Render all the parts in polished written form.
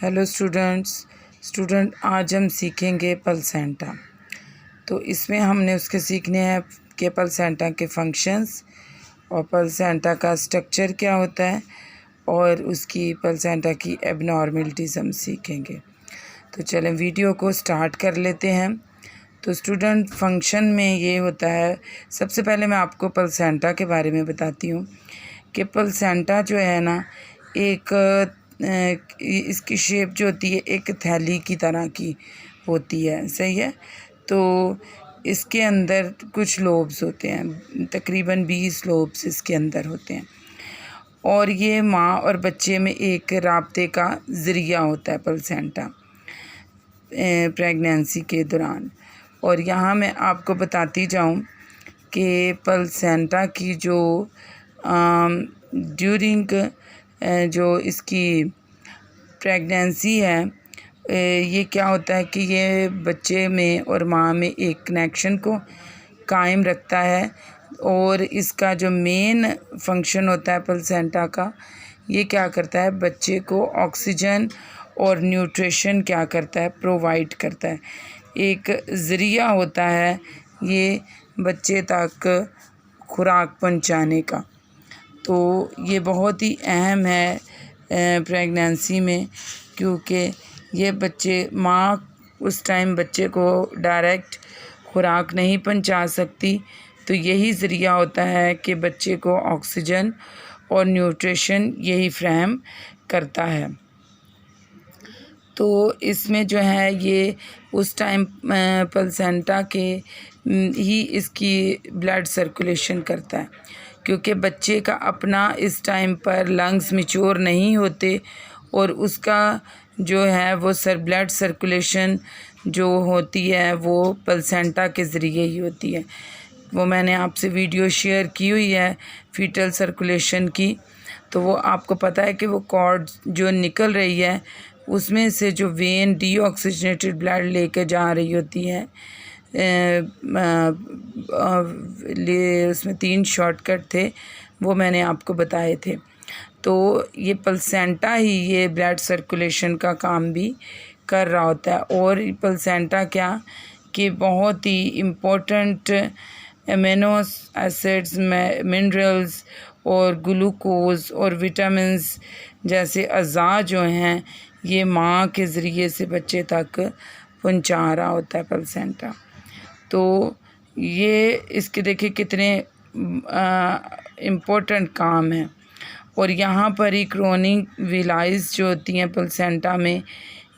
Hello student आज हम सीखेंगे प्लेसेंटा। तो इसमें हमने उसके सीखने हैं कि प्लेसेंटा के फंक्शंस और प्लेसेंटा का स्ट्रक्चर क्या होता है और उसकी प्लेसेंटा की एबनॉर्मलिटीज़ हम सीखेंगे। तो चलें वीडियो को स्टार्ट कर लेते हैं। तो स्टूडेंट फंक्शन में ये होता है, सबसे पहले मैं आपको प्लेसेंटा के बारे में बताती हूँ कि प्लेसेंटा जो है ना, एक इसकी शेप जो होती है एक थैली की तरह की होती है, सही है। तो इसके अंदर कुछ लोब्स होते हैं, तकरीबन 20 लोब्स इसके अंदर होते हैं और ये माँ और बच्चे में एक राब्ते का ज़रिया होता है प्लेसेंटा प्रेगनेंसी के दौरान। और यहाँ मैं आपको बताती जाऊँ कि प्लेसेंटा की जो ड्यूरिंग जो इसकी प्रेगनेंसी है, ये क्या होता है कि ये बच्चे में और माँ में एक कनेक्शन को कायम रखता है। और इसका जो मेन फंक्शन होता है प्लेसेंटा का, ये क्या करता है, बच्चे को ऑक्सीजन और न्यूट्रिशन क्या करता है, प्रोवाइड करता है। एक ज़रिया होता है ये बच्चे तक खुराक पहुंचाने का। तो ये बहुत ही अहम है प्रेगनेंसी में, क्योंकि ये बच्चे माँ उस टाइम बच्चे को डायरेक्ट खुराक नहीं पहुंचा सकती, तो यही ज़रिया होता है कि बच्चे को ऑक्सीजन और न्यूट्रिशन यही फ्राहम करता है। तो इसमें जो है ये उस टाइम प्लेसेंटा के ही इसकी ब्लड सर्कुलेशन करता है, क्योंकि बच्चे का अपना इस टाइम पर लंग्स मैच्योर नहीं होते और उसका जो है वो ब्लड सर्कुलेशन जो होती है वो प्लेसेंटा के ज़रिए ही होती है। वो मैंने आपसे वीडियो शेयर की हुई है फीटल सर्कुलेशन की, तो वो आपको पता है कि वो कॉर्ड जो निकल रही है उसमें से जो वेन डीऑक्सीजनेटेड ब्लड लेके जा रही होती है, उसमें 3 शॉर्टकट थे, वो मैंने आपको बताए थे। तो ये प्लेसेंटा ही ये ब्लड सर्कुलेशन का काम भी कर रहा होता है। और प्लेसेंटा क्या कि बहुत ही इम्पोर्टेंट एमिनो एसिड्स, मिनरल्स और ग्लूकोज और विटामिन्स जैसे अज़ा जो हैं ये माँ के ज़रिए से बच्चे तक पहुँचा रहा होता है प्लेसेंटा। तो ये इसके देखिए कितने इम्पोर्टेंट काम है। और यहाँ पर ही क्रोनिक विलाइज जो होती हैं प्लेसेंटा में,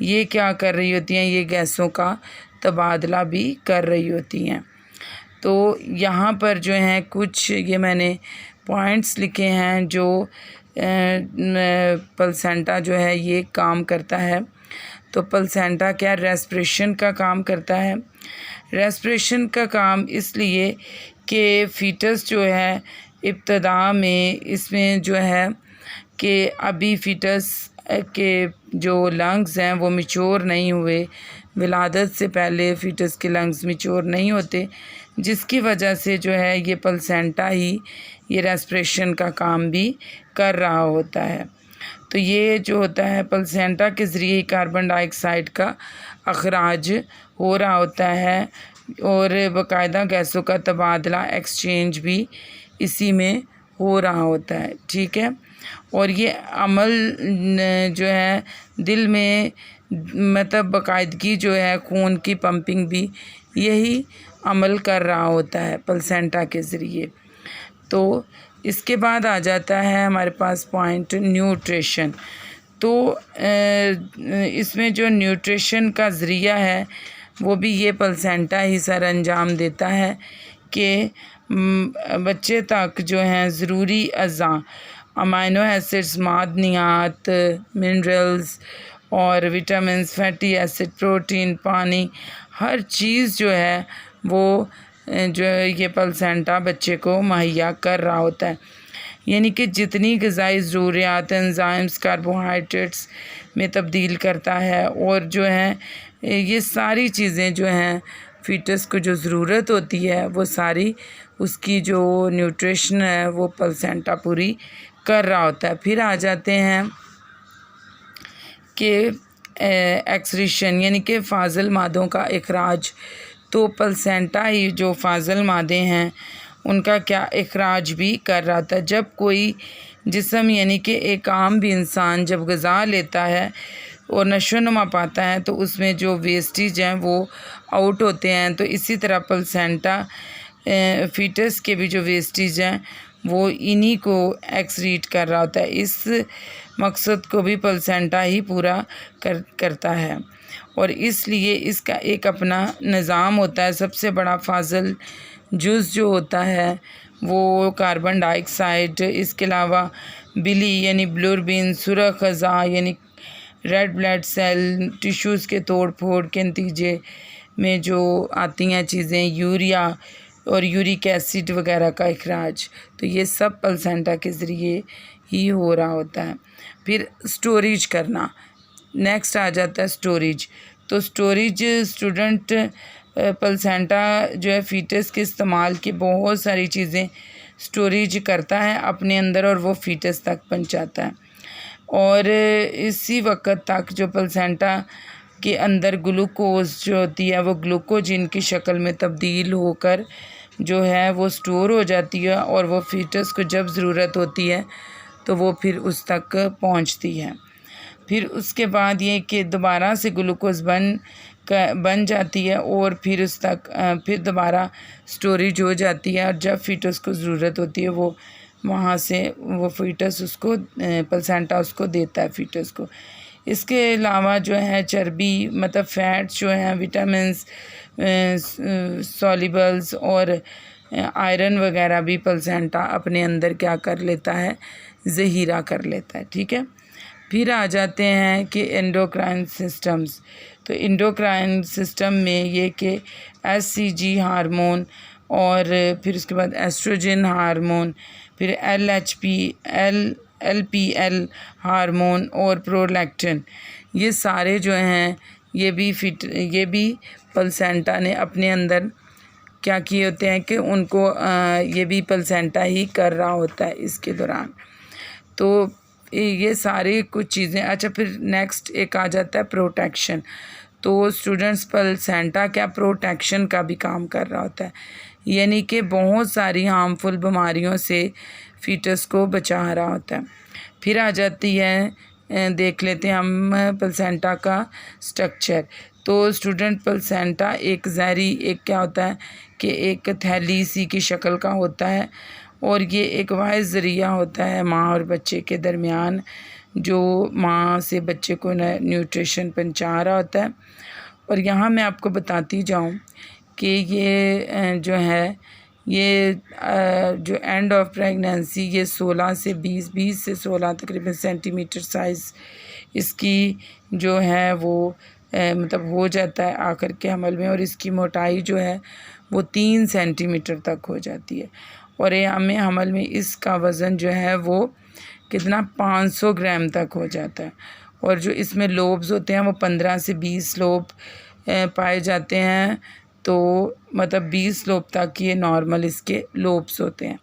ये क्या कर रही होती हैं, ये गैसों का तबादला भी कर रही होती हैं। तो यहाँ पर जो हैं कुछ ये मैंने पॉइंट्स लिखे हैं जो प्लेसेंटा जो है ये काम करता है। तो प्लेसेंटा क्या रेस्पिरेशन का काम करता है। रेस्पिरेशन का काम इसलिए कि फीटस जो है इब्तदा में इसमें जो है कि अभी फीटस के जो लंग्स हैं वो मैच्योर नहीं हुए, विलादत से पहले फीटस के लंग्स मैच्योर नहीं होते, जिसकी वजह से जो है ये प्लेसेंटा ही ये रेस्पिरेशन का काम भी कर रहा होता है। तो ये जो होता है प्लेसेंटा के ज़रिए कार्बन डाइऑक्साइड का अखराज हो रहा होता है और बाकायदा गैसों का तबादला एक्सचेंज भी इसी में हो रहा होता है, ठीक है। और ये अमल जो है दिल में मतलब बाकायदगी जो है खून की पंपिंग भी यही अमल कर रहा होता है प्लेसेंटा के ज़रिए। तो इसके बाद आ जाता है हमारे पास पॉइंट न्यूट्रिशन। तो इसमें जो न्यूट्रिशन का ज़रिया है वो भी ये प्लेसेंटा ही सर अंजाम देता है कि बच्चे तक जो हैं ज़रूरी अज़ा, अमाइनो एसिड्स, मादनियात, मिनरल्स और विटामिन्स, फैटी एसिड, प्रोटीन, पानी, हर चीज़ जो है वो जो ये प्लेसेंटा बच्चे को मुहैया कर रहा होता है। यानी कि जितनी ग़िज़ाई ज़रूरियात एंजाइम्स कार्बोहाइड्रेट्स में तब्दील करता है और जो है ये सारी चीज़ें जो हैं फीटस को जो ज़रूरत होती है वो सारी उसकी जो न्यूट्रिशन है वो प्लेसेंटा पूरी कर रहा होता है। फिर आ जाते हैं कि एक्सक्रीशन यानी कि फाजल मादों का इखराज। तो प्लेसेंटा ही जो फाजल मादे हैं उनका क्या इखराज भी कर रहा था। जब कोई जिस्म यानी कि एक आम भी इंसान जब ग़िज़ा लेता है और नशोनुमा पाता है तो उसमें जो वेस्टेज हैं वो आउट होते हैं। तो इसी तरह प्लेसेंटा फीटस के भी जो वेस्टेज हैं वो इन्हीं को एक्सक्रीट कर रहा होता है। इस मकसद को भी प्लेसेंटा ही पूरा करता है और इसलिए इसका एक अपना निज़ाम होता है। सबसे बड़ा फाजल जुज़ जो होता है वो कार्बन डाइऑक्साइड, इसके अलावा बिली यानी बिलिरुबिन, सुरख अज़ा यानी रेड ब्लड सेल, टिश्यूज़ के तोड़ फोड़ के नतीजे में जो आती हैं चीज़ें, यूरिया और यूरिक एसिड वगैरह का इखराज, तो ये सब प्लेसेंटा के ज़रिए ही हो रहा होता है। फिर स्टोरेज करना, नेक्स्ट आ जाता है स्टोरेज। तो स्टोरेज स्टूडेंट प्लेसेंटा जो है फीटस के इस्तेमाल की बहुत सारी चीज़ें स्टोरेज करता है अपने अंदर और वो फीटस तक पहुंचाता है। और इसी वक्त तक जो प्लेसेंटा के अंदर ग्लूकोज जो होती है वो ग्लूकोजिन की शक्ल में तब्दील होकर जो है वो स्टोर हो जाती है और वो फीटस को जब ज़रूरत होती है तो वो फिर उस तक पहुंचती है। फिर उसके बाद ये कि दोबारा से ग्लूकोज बन जाती है और फिर उस तक फिर दोबारा स्टोरेज हो जाती है और जब फीटस को ज़रूरत होती है वो वहाँ से वो फीटस उसको प्लेसेंटा उसको देता है फीटस को। इसके अलावा जो है चर्बी मतलब फ़ैट्स जो हैं, विटामिन्स, सॉल्युबल्स और आयरन वगैरह भी प्लेसेंटा अपने अंदर क्या कर लेता है, ज़हीरा कर लेता है। ठीक है, फिर आ जाते हैं कि एंडोक्राइन सिस्टम्स। तो एंडोक्राइन सिस्टम में ये कि एचसीजी हार्मोन और फिर उसके बाद एस्ट्रोजन हार्मोन, फिर एलपीएल हार्मोन और प्रोलैक्टिन, ये सारे जो हैं ये भी प्लेसेंटा ने अपने अंदर क्या किए होते हैं कि उनको ये भी प्लेसेंटा ही कर रहा होता है इसके दौरान। तो ये सारी कुछ चीज़ें। अच्छा, फिर नेक्स्ट एक आ जाता है प्रोटेक्शन। तो स्टूडेंट्स प्लेसेंटा क्या प्रोटेक्शन का भी काम कर रहा होता है, यानी कि बहुत सारी हार्मफुल बीमारियों से फीटस को बचा रहा होता है। फिर आ जाती है, देख लेते हैं हम प्लेसेंटा का स्ट्रक्चर। तो स्टूडेंट प्लेसेंटा एक ज़हरी एक क्या होता है कि एक थैली सी की शक्ल का होता है और ये एक वाहिद ज़रिया होता है माँ और बच्चे के दरमियान, जो माँ से बच्चे को न्यूट्रिशन पहुंचा रहा होता है। और यहाँ मैं आपको बताती जाऊँ कि ये जो है ये जो एंड ऑफ प्रेगनेंसी ये 16 से 20 से 16 तकरीबन सेंटीमीटर साइज़ इसकी जो है वो मतलब हो जाता है आखिर के हमल में, और इसकी मोटाई जो है वो 3 सेंटीमीटर तक हो जाती है। और ये हमें हमल में इसका वज़न जो है वो कितना 500 ग्राम तक हो जाता है। और जो इसमें लोब्स होते हैं वो 15 से 20 लोब पाए जाते हैं। तो मतलब 20 लोब तक ये नॉर्मल इसके लोब्स होते हैं।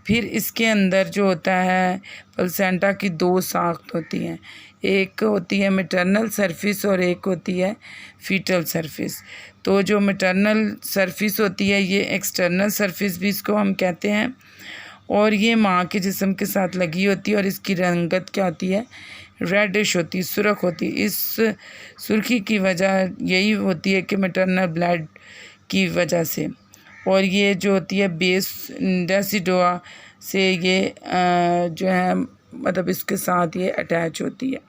फिर इसके अंदर जो होता है प्लेसेंटा की 2 साख्त होती हैं, एक होती है मैटरनल सरफेस और एक होती है फीटल सरफेस। तो जो मैटरनल सरफेस होती है ये एक्सटर्नल सरफेस भी इसको हम कहते हैं और ये माँ के जिस्म के साथ लगी होती है और इसकी रंगत क्या होती है, रेडिश होती है, सुर्ख होती है। इस सुर्खी की वजह यही होती है कि मैटरनल ब्लड की वजह से, और ये जो होती है बेस डेसिडोआ से ये जो है मतलब इसके साथ ये अटैच होती है।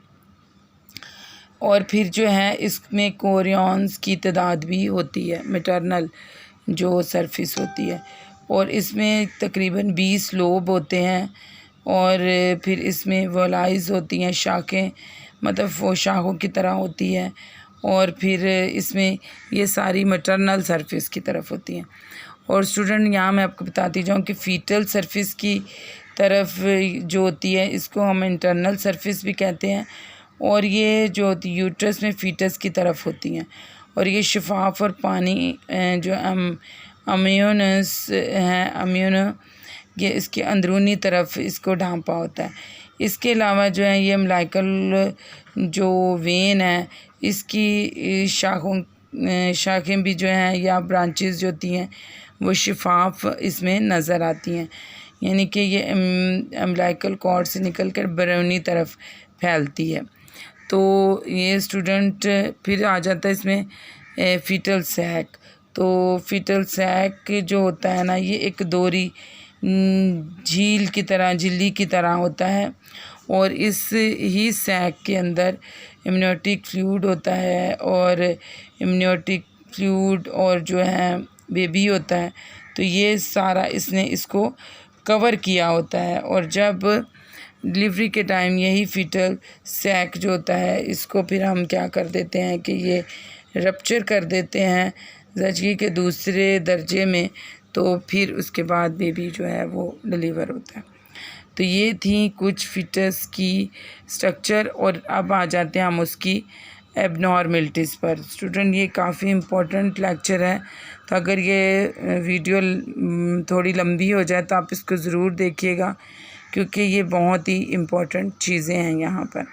और फिर जो है इसमें कोरियॉन्स की तादाद भी होती है मैटरनल जो सरफेस होती है, और इसमें तकरीबन 20 लोब होते हैं। और फिर इसमें वोलाइज होती हैं, शाखें मतलब वो शाखों की तरह होती है। और फिर इसमें ये सारी मैटरनल सरफेस की तरफ होती हैं। और स्टूडेंट यहाँ मैं आपको बताती जाऊँ कि फीटल सरफेस की तरफ जो होती है इसको हम इंटरनल सरफेस भी कहते हैं, और ये जो होती है यूट्रस में फीटस की तरफ होती हैं। और ये शफाफ और पानी जो अम्यूनस है, अम्यूनो ये इसके अंदरूनी तरफ इसको ढांपा होता है। इसके अलावा जो है ये अम्बिलिकल जो वेन है इसकी शाखें भी जो हैं या ब्रांचेस जो होती हैं वो शिफाफ इसमें नज़र आती हैं, यानी कि ये अम्बिलिकल कॉर्ड से निकल कर बैरूनी तरफ फैलती है। तो ये स्टूडेंट फिर आ जाता है इसमें फीटल सैक। तो फीटल सैक जो होता है ना, ये एक दोहरी झील की तरह, झिल्ली की तरह होता है और इस ही सैक के अंदर इम्यूनिटिक फ्लूइड होता है और इम्यूनिटिक फ्लूइड और जो है बेबी होता है। तो ये सारा इसने इसको कवर किया होता है और जब डिलीवरी के टाइम यही फीटल सैक जो होता है इसको फिर हम क्या कर देते हैं कि ये रप्चर कर देते हैं ज़चगी के दूसरे दर्जे में, तो फिर उसके बाद बेबी जो है वो डिलीवर होता है। तो ये थी कुछ फीटस की स्ट्रक्चर और अब आ जाते हैं हम उसकी एबनॉर्मलिटीज़ पर। स्टूडेंट ये काफ़ी इम्पोर्टेंट लेक्चर है, तो अगर ये वीडियो थोड़ी लंबी हो जाए तो आप इसको ज़रूर देखिएगा क्योंकि ये बहुत ही इम्पोर्टेंट चीज़ें हैं यहाँ पर।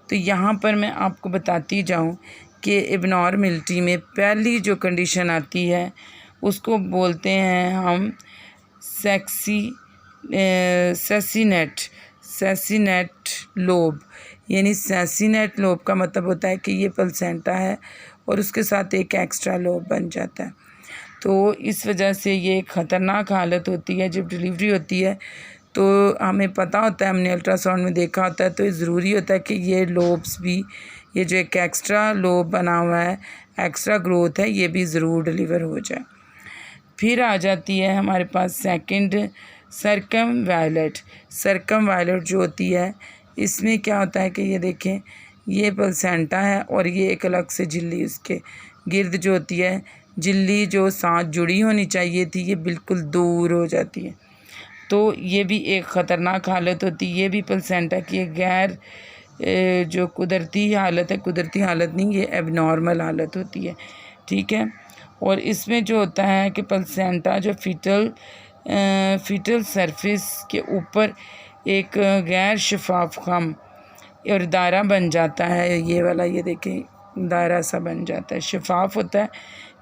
तो यहाँ पर मैं आपको बताती जाऊँ कि एबनॉर्मलिटी में पहली जो कंडीशन आती है उसको बोलते हैं हम सेसिनेट लोब, यानी सेसिनेट लोब का मतलब होता है कि ये प्लेसेंटा है और उसके साथ एक एक्स्ट्रा लोब बन जाता है। तो इस वजह से ये ख़तरनाक हालत होती है जब डिलीवरी होती है। तो हमें पता होता है, हमने अल्ट्रासाउंड में देखा होता है, तो ये ज़रूरी होता है कि ये लोब्स भी, ये जो एक एक्स्ट्रा लोब बना हुआ है, एक्स्ट्रा ग्रोथ है, ये भी ज़रूर डिलीवर हो जाए। फिर आ जाती है हमारे पास सेकंड सर्कमवायलेट जो होती है, इसमें क्या होता है कि ये देखें, ये प्लेसेंटा है और ये एक अलग से झिल्ली उसके गिर्द जो होती है, झिल्ली जो साथ जुड़ी होनी चाहिए थी ये बिल्कुल दूर हो जाती है। तो ये भी एक ख़तरनाक हालत होती है। ये भी प्लेसेंटा की एक गैर जो कुदरती हालत है, कुदरती हालत नहीं, ये एबनॉर्मल हालत होती है, ठीक है। और इसमें जो होता है कि प्लेसेंटा जो फीटल सरफेस के ऊपर एक गैर शफाफ खम और दायरा बन जाता है, ये वाला, ये देखें दायरा सा बन जाता है, शफाफ होता है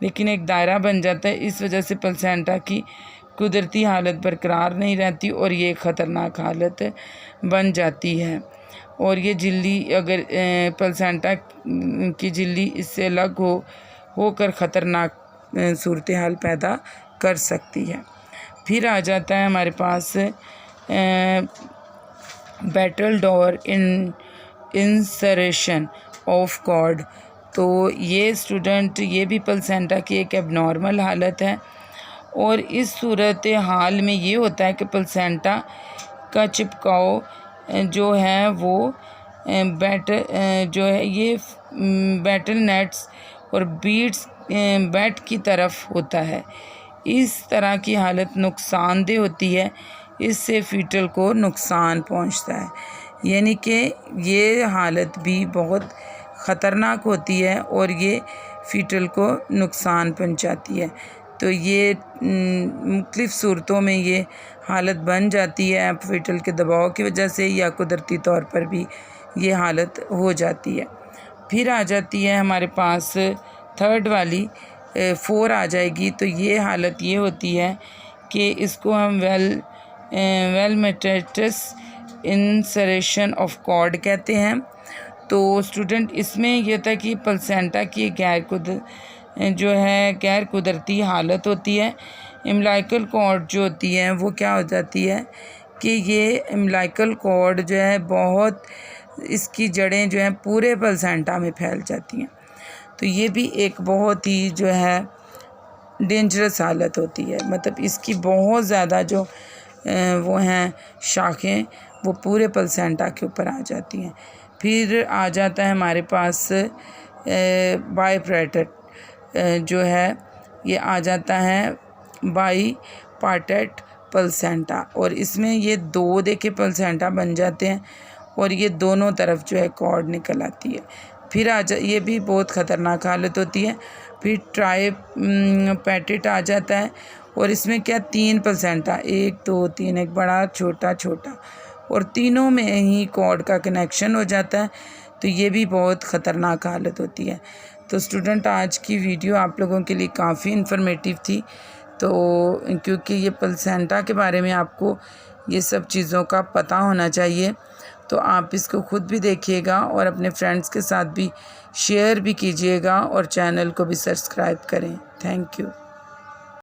लेकिन एक दायरा बन जाता है। इस वजह से प्लेसेंटा की कुदरती हालत बरकरार नहीं रहती और ये ख़तरनाक हालत बन जाती है। और ये झिल्ली, अगर प्लेसेंटा की झिल्ली इससे अलग होकर ख़तरनाक सूरत हाल पैदा कर सकती है। फिर आ जाता है हमारे पास बैटल डोर इंसरेशन ऑफ कॉर्ड। तो ये स्टूडेंट, ये भी प्लेसेंटा की एक एबनॉर्मल हालत है और इस सूरत हाल में ये होता है कि प्लेसेंटा का चिपकाव जो है वो जो है ये बैटल नेट्स और बीड्स बैट की तरफ होता है। इस तरह की हालत नुकसानदेह होती है, इससे फीटल को नुकसान पहुंचता है, यानी कि ये हालत भी बहुत ख़तरनाक होती है और ये फीटल को नुकसान पहुंचाती है। तो ये मुख्तलिफ़ सूरतों में ये हालत बन जाती है, फीटल के दबाव की वजह से या कुदरती तौर पर भी ये हालत हो जाती है। फिर आ जाती है हमारे पास थर्ड वाली 4 आ जाएगी। तो ये हालत ये होती है कि इसको हम वेलमेटेटस इंसरेशन ऑफ कॉर्ड कहते हैं। तो स्टूडेंट इसमें यह था कि प्लेसेंटा की गैर कुदरती हालत होती है। अम्बिलिकल कॉर्ड जो होती है वो क्या हो जाती है कि ये अम्बिलिकल कॉर्ड जो है बहुत, इसकी जड़ें जो हैं पूरे प्लेसेंटा में फैल जाती हैं। तो ये भी एक बहुत ही जो है डेंजरस हालत होती है, मतलब इसकी बहुत ज़्यादा जो वो हैं शाखें वो पूरे प्लेसेंटा के ऊपर आ जाती हैं। फिर आ जाता है हमारे पास बाईपार्टेट जो है, ये आ जाता है बाईपार्टेट प्लेसेंटा और इसमें ये 2 देखे प्लेसेंटा बन जाते हैं और ये दोनों तरफ जो है कॉर्ड निकल आती है। फिर ये भी बहुत ख़तरनाक हालत होती है। फिर ट्राइपैटेट आ जाता है और इसमें क्या 3 प्लेसेंटा, 1 2 3, एक बड़ा छोटा छोटा, और तीनों में ही कॉर्ड का कनेक्शन हो जाता है, तो ये भी बहुत ख़तरनाक हालत होती है। तो स्टूडेंट, आज की वीडियो आप लोगों के लिए काफ़ी इन्फॉर्मेटिव थी। तो क्योंकि ये प्लेसेंटा के बारे में आपको ये सब चीज़ों का पता होना चाहिए, तो आप इसको खुद भी देखिएगा और अपने फ्रेंड्स के साथ भी शेयर भी कीजिएगा और चैनल को भी सब्सक्राइब करें। Thank you.